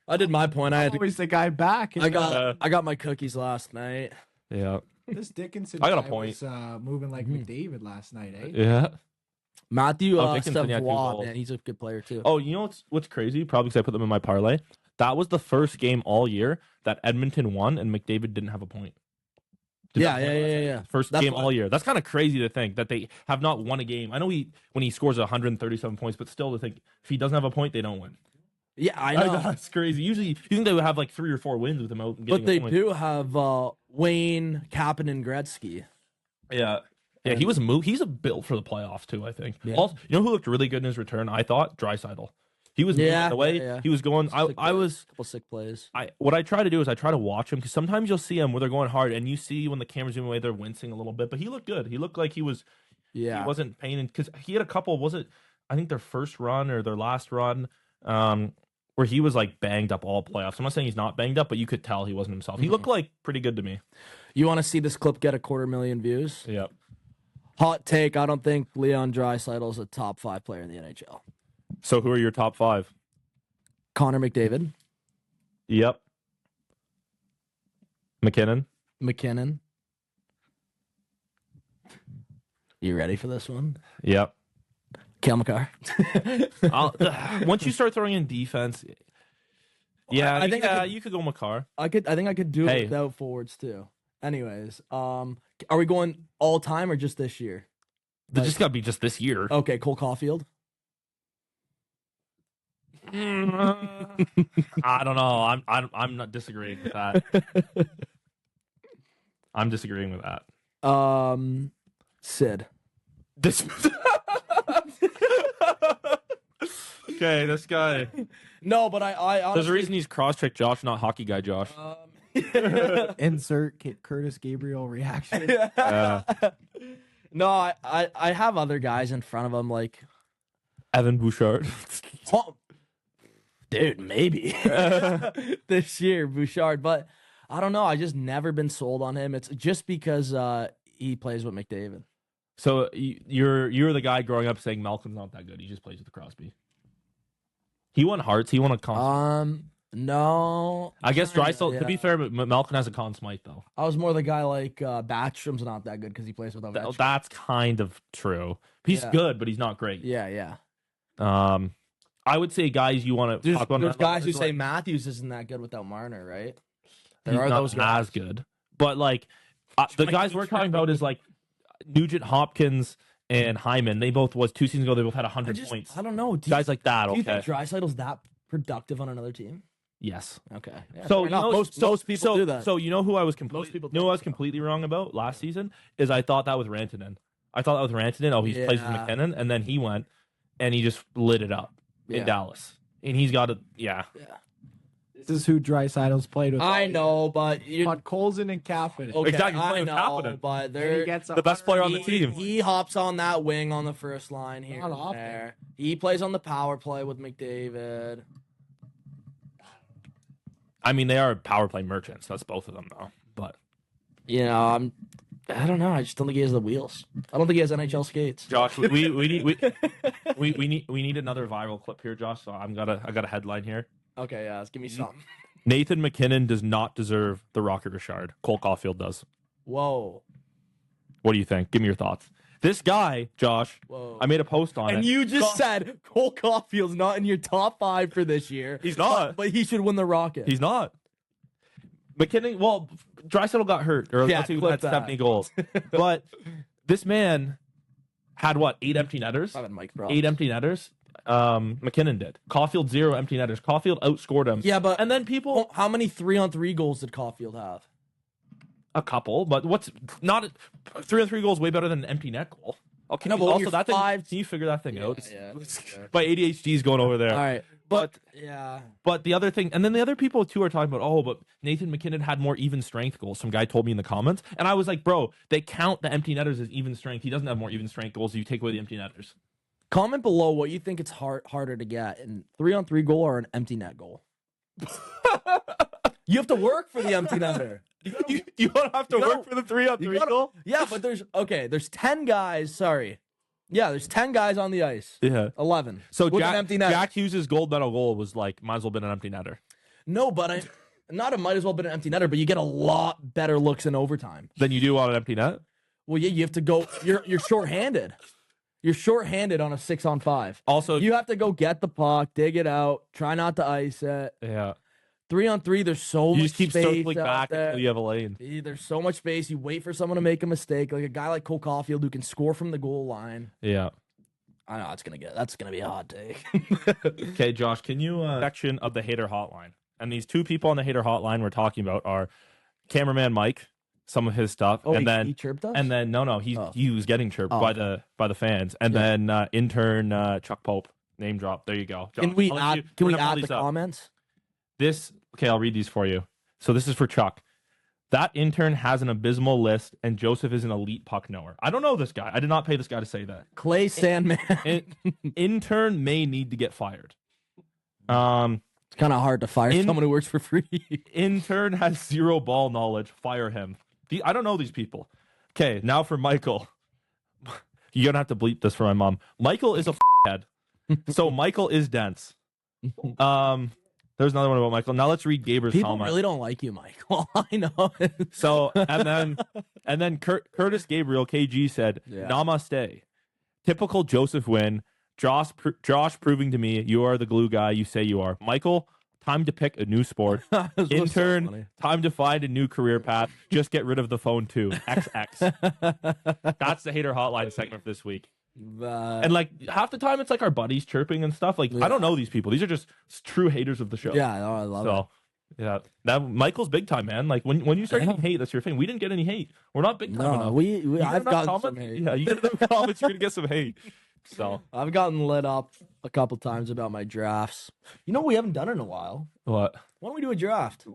I did my point. I had Always the guy back. I got my cookies last night. Yeah. This Dickinson. I got a guy point. Was, moving like McDavid last night, eh? Yeah. Matthew Dickinson, yeah, 2 Savoie, goals. man, he's a good player too. Oh, you know what's crazy? Probably because I put them in my parlay. That was the first game all year that Edmonton won and McDavid didn't have a point. Yeah. First That's game what- all year. That's kind of crazy to think that they have not won a game. I know when he scores 137 points, but still to think if he doesn't have a point, they don't win. Yeah, I know. That's crazy. Usually, you think they would have like 3 or 4 wins with him out. But they a point. do have Wayne, Kapanen, and Gretzky. Yeah. Yeah, he was He's a built for the playoffs too, I think. Yeah. Also, you know who looked really good in his return? I thought Draisaitl. He was moving the way yeah. he was going. I was Couple sick plays. what I try to do is I try to watch him because sometimes you'll see him where they're going hard and you see when the camera's zooming away they're wincing a little bit, but he looked good. He looked like he was. Yeah, He wasn't painting because he had a couple. Was it? I think their first run or their last run, where he was like banged up all playoffs. I'm not saying he's not banged up, but you could tell he wasn't himself. He looked like pretty good to me. You want to see this clip get 250,000 views? Yeah. Hot take: I don't think Leon Draisaitl is a top 5 player in the NHL. So who are your top 5? Connor McDavid, Yep. McKinnon. You ready for this one? Yep. Cale McCarr. Once you start throwing in defense, yeah, I think you could go McCarr. I think I could do Hey. it without forwards too. Anyways, are we going all time or just this year? They just got to be just this year. Okay, Cole Caulfield. I don't know. I'm not disagreeing with that. I'm disagreeing with that. Sid. This. Okay, this guy. No, but I honestly, There's a reason he's cross-check Josh, not hockey guy Josh. Insert Curtis Gabriel reaction. No, I have other guys in front of him like Evan Bouchard. oh, dude, maybe this year Bouchard, but I don't know. I just never been sold on him. It's just because he plays with McDavid. So you're the guy growing up saying Malcolm's not that good. He just plays with Crosby. He won Hearts. He won a Conn. No. I guess kinda, Draisaitl. To be fair, but Malcolm has a Conn Smythe though. I was more the guy like Backstrom's not that good because he plays with Ovechkin. That's kind of true. He's Yeah. good, but he's not great. Yeah. I would say guys you want to talk about. There's guys who is, say like, Matthews isn't that good without Marner, right? he's There are not those guys. as good, but like the guys we're talking about is like Nugent Hopkins and Hyman. They both 2 seasons ago. They both had 100 points. I don't know. Guys like that. Do you Okay. think Draisaitl's that productive on another team? Yes. Okay. Yeah, So fair enough. most people do that. So you know who I was Most people you know who I was think so. completely wrong about last season is I thought that with Rantanen. I thought that with Rantanen. Oh, he's plays with Yeah. McKinnon, and then he went and he just lit it up Yeah. in Dallas, and he's got a Yeah. This is who Draisaitl's played with. I know, but you On Colson and Kapanen. okay, Exactly, I playing with know, Kapanen. but And he they're gets the best player on the team. He hops on that wing on the first line here. Not and often. there. He plays on the power play with McDavid. I mean, they are power play merchants. That's both of them, though. But You know, I don't know. I just don't think he has the wheels. I don't think he has NHL skates. Josh, we need another viral clip here, Josh. So I got a headline here. Okay, yeah, give me something. Nathan McKinnon does not deserve the Rocket Richard. Cole Caulfield does. Whoa. What do you think? Give me your thoughts. This guy, Josh, Whoa. I made a post on And it. you just said Cole Caulfield's not in your top 5 for this year. He's not. But he should win the Rocket. He's not. McKinnon, well, Draisaitl got hurt, or Yeah, else he clip had that. 70 goals. But this man had what? 8 empty netters. Having Mike Brown. 8 empty netters. McKinnon did. Caulfield 0 empty netters. Caulfield outscored him. Yeah, but And then people, how many 3-on-3 goals did Caulfield have? a couple, but what's not 3-on-3 goals way better than an empty net goal. Okay, No, but when also you're that thing, five- can you figure that thing out? Yeah. My ADHD's going over there. All right. But yeah. But the other thing, and then the other people too are talking about, oh, but Nathan McKinnon had more even strength goals. Some guy told me in the comments, and I was like, bro, they count the empty netters as even strength. He doesn't have more even strength goals if you take away the empty netters. Comment below what you think it's harder to get, an 3-on-3 goal or an empty net goal. You have to work for the empty netter. You don't have to work for the 3-on-3 goal? Yeah, but there's 10 guys, sorry. Yeah, there's 10 guys on the ice. Yeah. 11. So with an empty net. Jack Hughes' gold medal goal was like, might as well been an empty netter. No, but it might as well been an empty netter, but you get a lot better looks in overtime. Than you do on an empty net? Well, yeah, you have to go, you're shorthanded. You're shorthanded on a 6-on-5. Also, you have to go get the puck, dig it out, try not to ice it. Yeah. 3-on-3, there's so much space. You just keep circling out back there. until you have a lane. There's so much space. You wait for someone to make a mistake, like a guy like Cole Caulfield who can score from the goal line. Yeah. I know that's gonna be a hot take. Okay, Josh, can you section of the hater hotline? And these two people on the hater hotline we're talking about are cameraman Mike, some of his stuff, Oh, and then he chirped us? and then he was getting chirped by the fans, and Yeah. then intern Chuck Pope, name drop. There you go. Josh, Can we I'll let add you- can we're we gonna pull add the these up. comments? I'll read these for you. So this is for Chuck. That intern has an abysmal list, and Joseph is an elite puck knower. I don't know this guy. I did not pay this guy to say that. Clay Sandman. Intern may need to get fired. It's kind of hard to fire someone who works for free. Intern has zero ball knowledge. Fire him. I don't know these people. Okay, now for Michael. You're gonna have to bleep this for my mom. Michael is a head. So Michael is dense. There's another one about Michael. Now let's read Gaber's People comment. really don't like you, Michael. I know. So and then Curtis Gabriel KG said, Yeah. "Namaste." Typical Joseph win. Josh proving to me you are the glue guy you say you are. Michael, time to pick a new sport. Intern, time to find a new career path. Just get rid of the phone too. XX. That's the hater hotline segment for this week. And like half the time it's like our buddies chirping and stuff. Like I don't know these people. These are just true haters of the show. Yeah, no, I love it. Yeah, that Michael's big time, man. Like when you start getting hate, that's your thing. We didn't get any hate. We're not big time enough. I've gotten some hate. Yeah, you get enough comments, you're gonna get some hate. So I've gotten lit up a couple times about my drafts. You know what we haven't done in a while? what? Why don't we do a draft?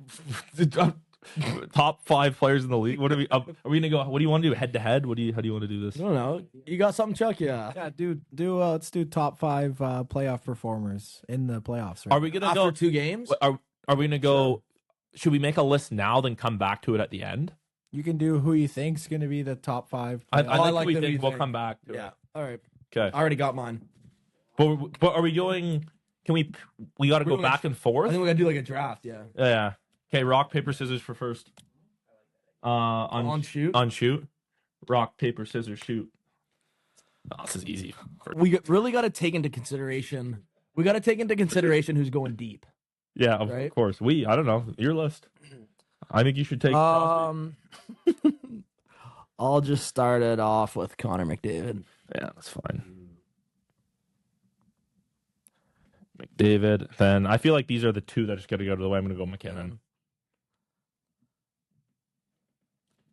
Top 5 players in the league. What are we gonna go? What do you want to do? Head to head? How do you want to do this? I don't know. You got something, Chuck? Yeah. Yeah, let's do top 5 playoff performers in the playoffs. Right? Are we gonna After go 2 games? Are we gonna go? Should we make a list now, then come back to it at the end? You can do who you think's going to be the top 5. I I like think the we we think we'll think. come back to Yeah. it. All right. Okay. I already got mine. But are we going? Can we got to go doing back and I forth? think we gotta do like a draft. Yeah. Yeah. Okay. Rock paper scissors for first. On shoot. On shoot. Rock paper scissors shoot. Oh, this is easy. We really got to take into consideration. We got to take into consideration who's going deep. Yeah, of Right? course. I don't know your list. I think you should take. I'll just start it off with Connor McDavid. Yeah, that's fine. McDavid. Then I feel like these are the two that just got to go to the way. I'm going to go McKinnon.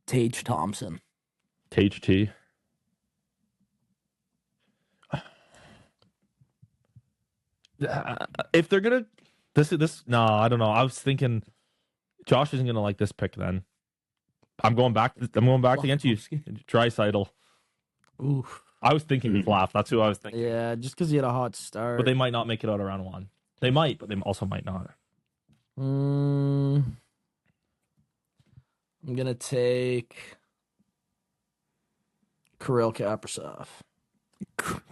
Tage Thompson. Tage T. If they're gonna, no, I don't know. I was thinking Josh isn't gonna like this pick. Then I'm going back. Against you, Draisaitl. Ooh. I was thinking Flaff. That's who I was thinking. Yeah, just because he had a hot start. But they might not make it out of round 1. They might, but they also might not. I'm gonna take Kirill Kaprizov.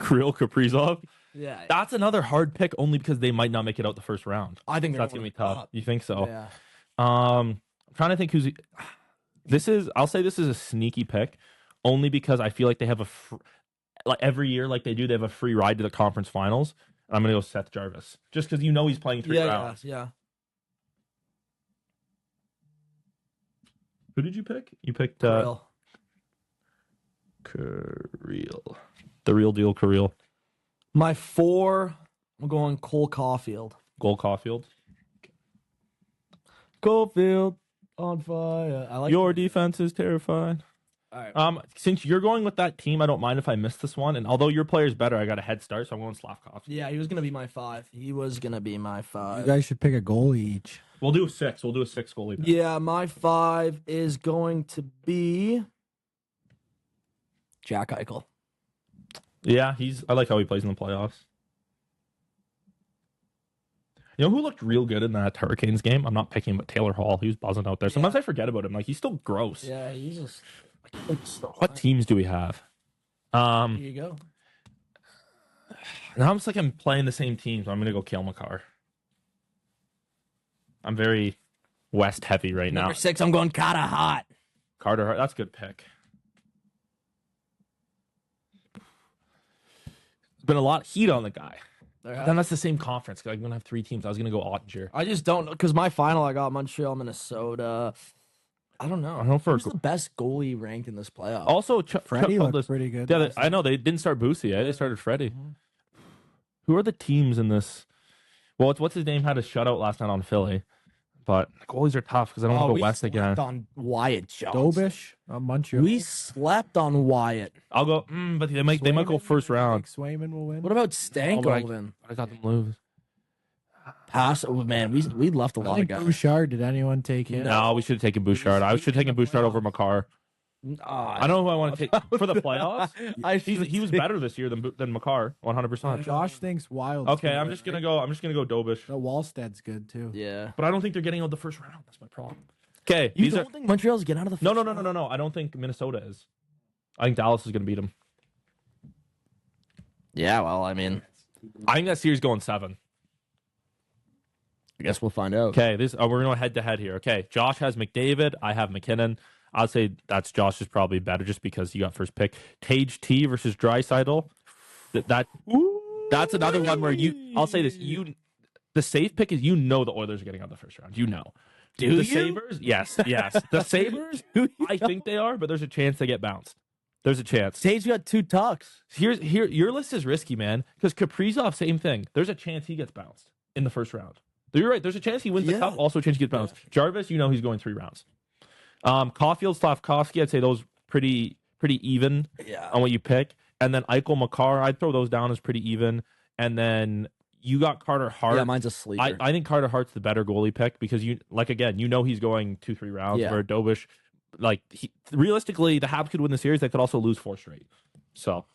Kirill Kaprizov. Yeah, That's another hard pick, only because they might not make it out the first round. I think That's gonna be tough. You think so? Yeah. I'm trying to think who's. I'll say this is a sneaky pick, only because I feel like they have like every year, like they do, they have a free ride to the conference finals. And I'm gonna go Seth Jarvis, just because he's playing 3 rounds. Yeah. Who did you pick? You picked Kirill. Kirill, the real deal Kirill. My 4, I'm going Cole Caulfield. Caulfield. Caulfield on fire. I like Your defense is terrifying. All right. Since you're going with that team, I don't mind if I miss this one. And although your player's better, I got a head start, so I'm going Slavkovsky. Yeah, he was gonna be my 5. He was gonna be my 5. You guys should pick a goalie each. We'll do a 6. We'll do a 6 goalie pick. Yeah, my 5 is going to be Jack Eichel. Yeah, I like how he plays in the playoffs. You know who looked real good in that Hurricanes game? I'm not picking him, but Taylor Hall. He was buzzing out there. Sometimes I forget about him. Like, he's still gross. Yeah, he's just. What teams do we have? Here you go. Now I'm playing the same teams. I'm gonna go Kale McCarr. I'm very West heavy right now. Number 6, I'm going Carter Hart. Carter Hart, that's a good pick. There's been a lot of heat on the guy. Then that's the same conference. I'm gonna have 3 teams. I was gonna go Ottinger. I just don't know because my final I got Montreal, Minnesota. I don't know. I don't know Who's the best goalie ranked in this playoff? Also, Freddie looked pretty good. Yeah, I know they didn't start Boosie. They started Freddie. Who are the teams in this? Well, what's his name had a shutout last night on Philly, but goalies are tough because I don't want to go West again. On Wyatt Jones. Dobish on Montreal. We slept on Wyatt. I'll go, but they might go first round. Swayman will win. What about Stankoven? I got them lose. Pass. Oh, man, we left a I lot of think guys. Bouchard. Did anyone take him? No, we should have taken Bouchard. I should have taken Bouchard over McCarr. I don't know who I want to take for the playoffs. He was better this year than McCarr, 100%. Josh thinks Wild. Okay, I'm just gonna go Dobish. The Wallsted's good too. Yeah. But I don't think they're getting out of the first round. That's my problem. Okay, You don't think Montreal's getting out of the first round? No. I don't think Minnesota is. I think Dallas is gonna beat them. Yeah, well, I mean, I think that series going 7. I guess we'll find out. Okay, we're going head to head here. Okay, Josh has McDavid. I have McKinnon. I'd say that's Josh is probably better just because you got first pick. Tage T versus Draisaitl. That's another one where I'll say this. The safe pick is the Oilers are getting out of the first round. The Sabres? Yes. The Sabres, I think they are, but there's a chance they get bounced. There's a chance. Tage's got 2 tucks. Your list is risky, man, because Kaprizov, same thing. There's a chance he gets bounced in the first round. You're right. There's a chance he wins the cup. Also a chance he gets bounced. Jarvis, he's going 3 rounds. Caulfield, Slavkovsky, I'd say those pretty even on what you pick. And then Eichel, McCarr, I'd throw those down as pretty even. And then you got Carter Hart. Yeah, mine's a sleeper. I think Carter Hart's the better goalie pick because he's going 2-3 rounds. Where Dobish, realistically, the Habs could win the series. They could also lose 4 straight. So,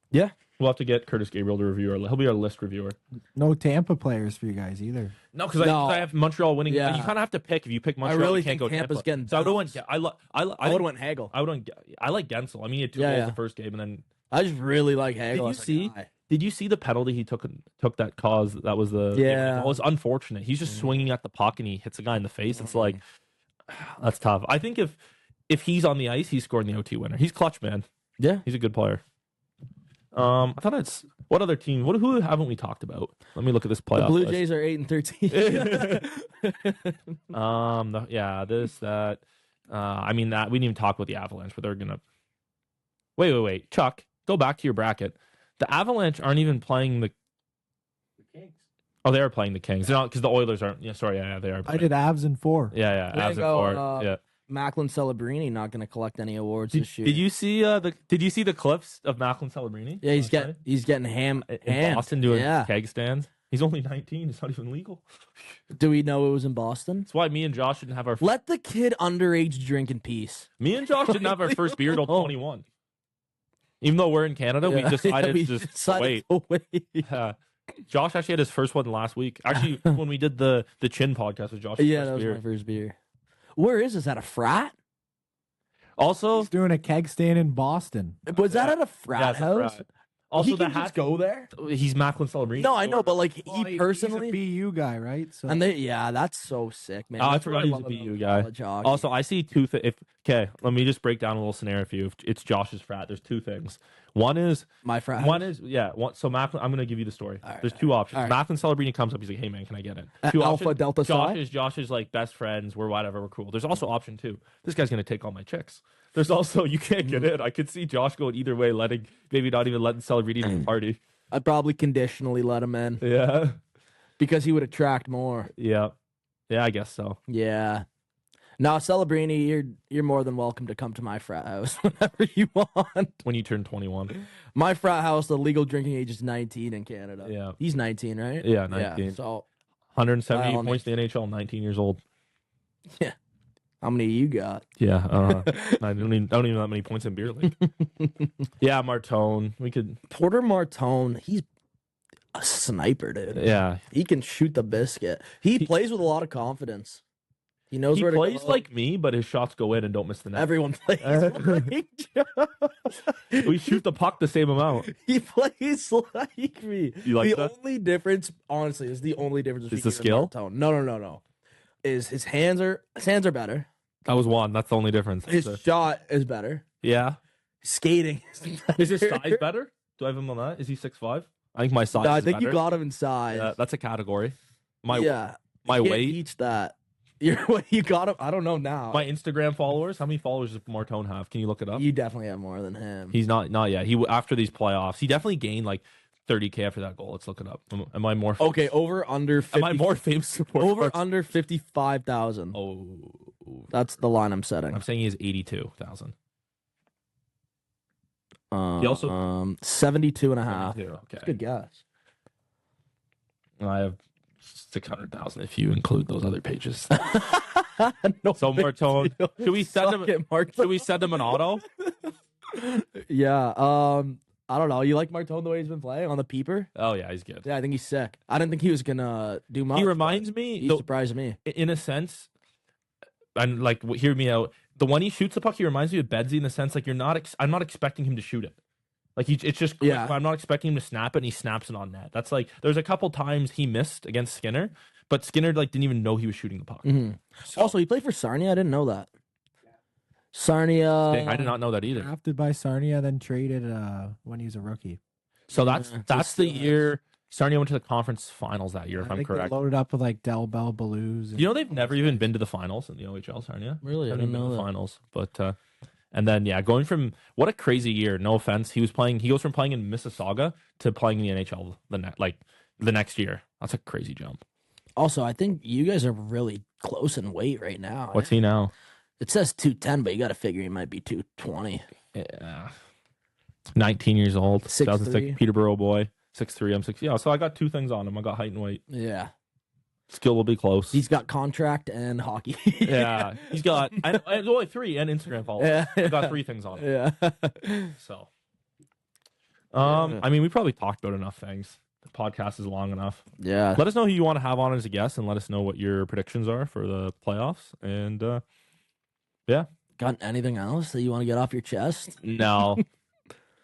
yeah. We'll have to get Curtis Gabriel to review. He'll be our list reviewer. No Tampa players for you guys either. No, because I have Montreal winning. Yeah. You kind of have to pick. If you pick Montreal, I really you can't think go Tampa's Tampa. getting So I would have went Hagel. I like Gensel. I mean, he had 2 goals the first game, and then I just really like Hagel. Did you see the penalty he took that cause? That was it was unfortunate. He's just swinging at the puck and he hits a guy in the face. It's like that's tough. I think if he's on the ice, he's scoring the OT winner. He's clutch, man. Yeah, he's a good player. I thought it's what other team? Who haven't we talked about? Let me look at this playoff. The Blue list. Jays are 8-13. This, that. I mean that we didn't even talk about the Avalanche, but they're gonna. Wait, Chuck, go back to your bracket. The Avalanche aren't even playing the Kings. Oh, they are playing the Kings. They're not because the Oilers aren't. Yeah, sorry, they are. Playing. I did Avs in 4. Yeah, Avs in 4. Yeah. Macklin Celebrini not going to collect any awards this year. Did you see the clips of Macklin Celebrini? Yeah, he's getting ham in Boston doing keg stands. He's only 19. It's not even legal. Do we know it was in Boston? That's why me and Josh didn't have our. Let the kid underage drink in peace. Me and Josh didn't have our first beer till 21. Even though we're in Canada, we decided to just wait. Josh actually had his first one last week. Actually, when we did the Chin podcast with Josh. Yeah, that was my first beer. Where is that? A frat? Also, he's doing a keg stand in Boston. Was that at a frat house? Frat. Also, he can just go there. He's Macklin Celebrini. No, I know, but he personally, he's a BU guy, right? So and that's so sick, man. I forgot he's a BU guy. Also, I see 2 things. Okay, let me just break down a little scenario for you. If it's Josh's frat, there's 2 things. One is my frat. One is so Macklin. I'm going to give you the story. There's 2 options. Right. Macklin Celebrini comes up. He's like, "Hey man, can I get in?" 2 Alpha options. Delta Psi. Josh's like best friends. We're whatever. We're cool. There's also option 2. This guy's going to take all my chicks. There's also you can't get in. I could see Josh going either way, maybe not even letting Celebrini in the party. I'd probably conditionally let him in. Yeah, because he would attract more. Yeah, I guess so. Yeah. Now, Celebrini, you're more than welcome to come to my frat house whenever you want. When you turn 21. My frat house, the legal drinking age is 19 in Canada. Yeah. He's 19, right? Yeah, 19. Yeah, so 178 points in the NHL, 19 years old. yeah. How many you got? Yeah, I don't even know that many points in beer league. Yeah, Martone. We could. Porter Martone, he's a sniper, dude. Yeah, He can shoot the biscuit. He plays with a lot of confidence. He knows he where plays to go. like me, but his shots go in and don't miss the net. Everyone plays like We shoot the puck the same amount. He plays like me. You like the that? only difference, honestly, is the only difference. Is the skill? No. Is his hands are better. That was one. That's the only difference. His shot is better. Yeah. Skating Is his size better? Do I have him on that? Is he 6'5"? I think my size. No, I is think you better. got him in size. That's a category. My You can't weight. teach that. You got him. I don't know now. My Instagram followers. How many followers does Martone have? Can you look it up? You definitely have more than him. He's not yet. He after these playoffs, he definitely gained like 30K after that goal. Let's look it up. Am I more? Okay, over under 50, Am I more famous? over under 55,000. Oh, That's the line I'm setting. I'm saying he has 82,000. He also 72 and a half. Okay. That's a good guess. And I have 600,000 if you include those other pages. No So big Martone, deal. should we send him? Suck it, Martone. Should we send him an auto? Yeah. I don't know. You like Martone the way he's been playing on the peeper? Oh yeah, he's good. Yeah, I think he's sick. I didn't think he was gonna do much. He reminds me, He surprised me. in a sense, and like hear me out. The when he shoots the puck, he reminds me of Bedsy in the sense like I'm not expecting him to shoot it. Like it's just quick. Yeah. I'm not expecting him to snap it, and he snaps it on net. That's like there's a couple times he missed against Skinner, but Skinner like didn't even know he was shooting the puck. Mhm. Also, he played for Sarnia. I didn't know that. Sarnia. Dang, I did not know that either. Drafted by Sarnia, then traded when he was a rookie. So that's just the year Sarnia went to the conference finals that year, if I I'm think correct. they loaded up with like Del Bell Blues. You know they've never even been to the finals in the OHL, Sarnia. Really? I Haven't didn't even been know to the that. finals, but and then going from what a crazy year. No offense, he goes from playing in Mississauga to playing in the NHL the next year. That's a crazy jump. Also, I think you guys are really close in weight right now. What's he now? It says 210, but you got to figure he might be 220. Yeah, 19 years old, 6'3". 2006 Peterborough boy, 6'3". I'm 6. Yeah, so I got two things on him. I got height and weight. Yeah. Skill will be close. He's got contract and hockey. Yeah, he's got and only 3 and Instagram followers. Yeah. I got 3 things on him. Yeah. So, I mean, we probably talked about enough things. The podcast is long enough. Yeah. Let us know who you want to have on as a guest, and let us know what your predictions are for the playoffs. And yeah, Got anything else that you want to get off your chest? no,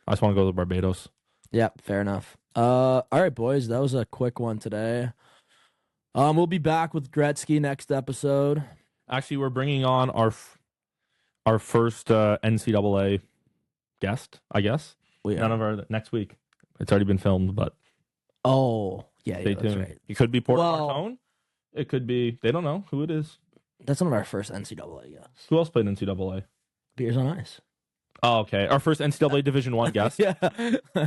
I just want to go to Barbados. Yeah, fair enough. All right, boys, that was a quick one today. We'll be back with Gretzky next episode. Actually, we're bringing on our first NCAA guest, I guess. None of our next week. It's already been filmed, but Oh, yeah, stay that's tuned. right. It could be Porter Well- Martone. It could be. They don't know who it is. That's one of our first NCAA guests. Who else played NCAA? Beers on Ice. Oh, okay. Our first NCAA Division I guest. Yeah.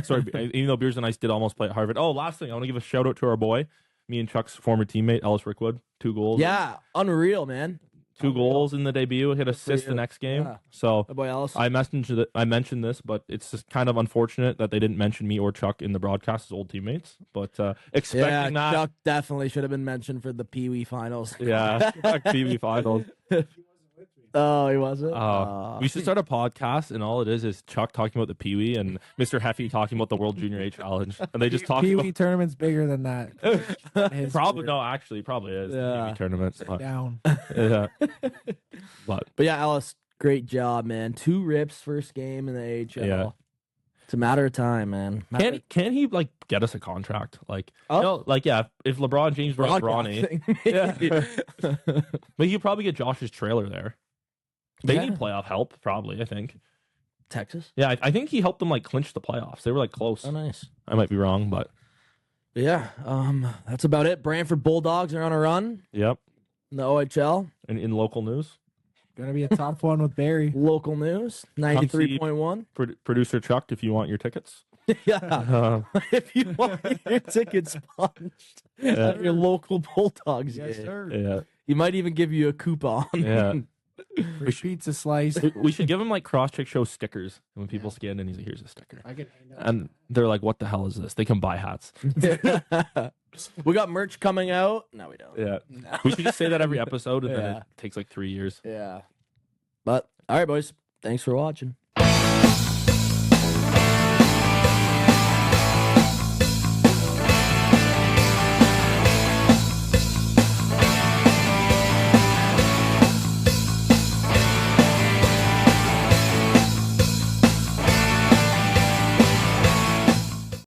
Sorry, even though Beers and Ice did almost play at Harvard. Oh, last thing, I want to give a shout out to our boy, me and Chuck's former teammate, Ellis Rickwood. 2 goals. Yeah, unreal, man. 2 goals in the debut. Hit assist the you. next game. Yeah. So My boy Ellis. I mentioned this, but it's just kind of unfortunate that they didn't mention me or Chuck in the broadcast as old teammates. But expecting that. Chuck definitely should have been mentioned for the Pee Wee finals. Yeah, TV finals. Oh, he wasn't? We should start a podcast, and all it is Chuck talking about the Pee Wee and Mr. Heffy talking about the World Junior A Challenge, and they just talk Pee about. Wee tournament's bigger than that. His Probably career. no, actually, probably is. Yeah. Pee Wee tournaments. But, Down. yeah. But But yeah, Ellis, great job, man. 2 rips first game in the AHL. Yeah. It's a matter of time, man. can he like get us a contract? Like, Oh. you know, like yeah, if LeBron James brought Bronny, Broadcasting. but you probably get Josh's trailer there. They Yeah. need playoff help, probably. I think. Texas. Yeah, I think he helped them like clinch the playoffs. They were like close. Oh, nice. I might be wrong, but But yeah, that's about it. Brantford Bulldogs are on a run yep. in the OHL. In local news, Gonna be a tough one with Barry. Local news, 93.1. producer Chuck, if you want your tickets. Yeah. If you want your tickets punched at your local Bulldogs Yes, game, sir. Yeah, he might even give you a coupon. yeah. Free pizza slice. We should give him like Crosscheckshow stickers. And when people scan in, he's like, here's a sticker. I can. And they're like, what the hell is this? They can buy hats. We got merch coming out. No, we don't. Yeah. We should just say that every episode, and then Yeah. it takes like 3 years. Yeah. But all right, boys. Thanks for watching.